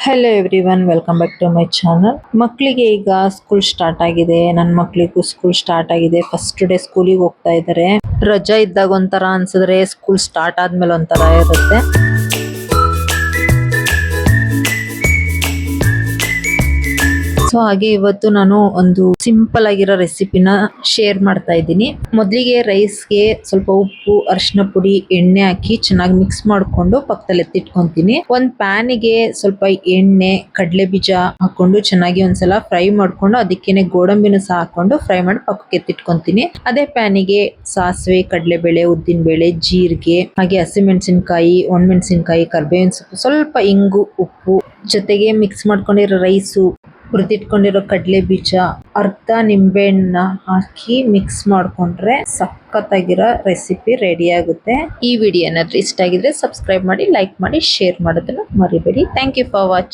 Hello everyone, welcome back to my channel. ಮಕ್ಕಳಿಗೆ ಈಗ school start ಆಗಿದೆ. ನನ್ನ ಮಕ್ಕಳಿಗೂ ಸ್ಕೂಲ್ ಸ್ಟಾರ್ಟ್ ಆಗಿದೆ. ಫಸ್ಟ್ ಡೇ ಸ್ಕೂಲಿಗೆ ಹೋಗ್ತಾ ಇದ್ದಾರೆ. ರಜಾ ಇದ್ದಾಗ ಒಂಥರ ಅನ್ಸಿದ್ರೆ ಸ್ಕೂಲ್ ಸ್ಟಾರ್ಟ್ ಆದ್ಮೇಲೆ ಒಂಥರ ಇರುತ್ತೆ. ಸೊ ಹಾಗೆ ಇವತ್ತು ನಾನು ಒಂದು ಸಿಂಪಲ್ ಆಗಿರೋ ರೆಸಿಪಿನ ಶೇರ್ ಮಾಡ್ತಾ ಇದ್ದೀನಿ. ಮೊದಲಿಗೆ ರೈಸ್ಗೆ ಸ್ವಲ್ಪ ಉಪ್ಪು, ಅರಿಶಿನ ಪುಡಿ, ಎಣ್ಣೆ ಹಾಕಿ ಚೆನ್ನಾಗಿ ಮಿಕ್ಸ್ ಮಾಡ್ಕೊಂಡು ಪಕ್ಕದಲ್ಲಿ ಎತ್ತಿಟ್ಕೊಂತೀನಿ. ಒಂದು ಪ್ಯಾನಿಗೆ ಸ್ವಲ್ಪ ಎಣ್ಣೆ, ಕಡಲೆ ಬೀಜ ಹಾಕೊಂಡು ಚೆನ್ನಾಗಿ ಒಂದ್ಸಲ ಫ್ರೈ ಮಾಡ್ಕೊಂಡು ಅದಕ್ಕೇನೆ ಗೋಡಂಬಿನ ಸಹ ಹಾಕೊಂಡು ಫ್ರೈ ಮಾಡಿ ಪಕ್ಕಕ್ಕೆ ಎತ್ತಿಟ್ಕೊಂತೀನಿ. ಅದೇ ಪ್ಯಾನಿಗೆ ಸಾಸಿವೆ, ಕಡಲೆಬೇಳೆ, ಉದ್ದಿನಬೇಳೆ, ಜೀರಿಗೆ, ಹಾಗೆ ಹಸಿಮೆಣಸಿನಕಾಯಿ, ಒಣಮೆಣಸಿನಕಾಯಿ, ಕರ್ಬೇವಿನ ಸೊಪ್ಪು, ಸ್ವಲ್ಪ ಇಂಗು, ಉಪ್ಪು, ಜೊತೆಗೆ ಮಿಕ್ಸ್ ಮಾಡ್ಕೊಂಡಿರೋ ರೈಸು, ಹುರಿದಿಟ್ಕೊಂಡಿರೋ ಕಡಲೆ ಬೀಜ, ಅರ್ಧ ನಿಂಬೆಹಣ್ಣ ಹಾಕಿ ಮಿಕ್ಸ್ ಮಾಡ್ಕೊಂಡ್ರೆ ಸಖತ್ತಾಗಿರೋ ರೆಸಿಪಿ ರೆಡಿ ಆಗುತ್ತೆ. ಈ ವಿಡಿಯೋ ಏನಾದ್ರೂ ಇಷ್ಟ ಆಗಿದ್ರೆ ಸಬ್ಸ್ಕ್ರೈಬ್ ಮಾಡಿ, ಲೈಕ್ ಮಾಡಿ, ಶೇರ್ ಮಾಡೋದನ್ನ ಮರಿಬೇಡಿ. Thank you for watching.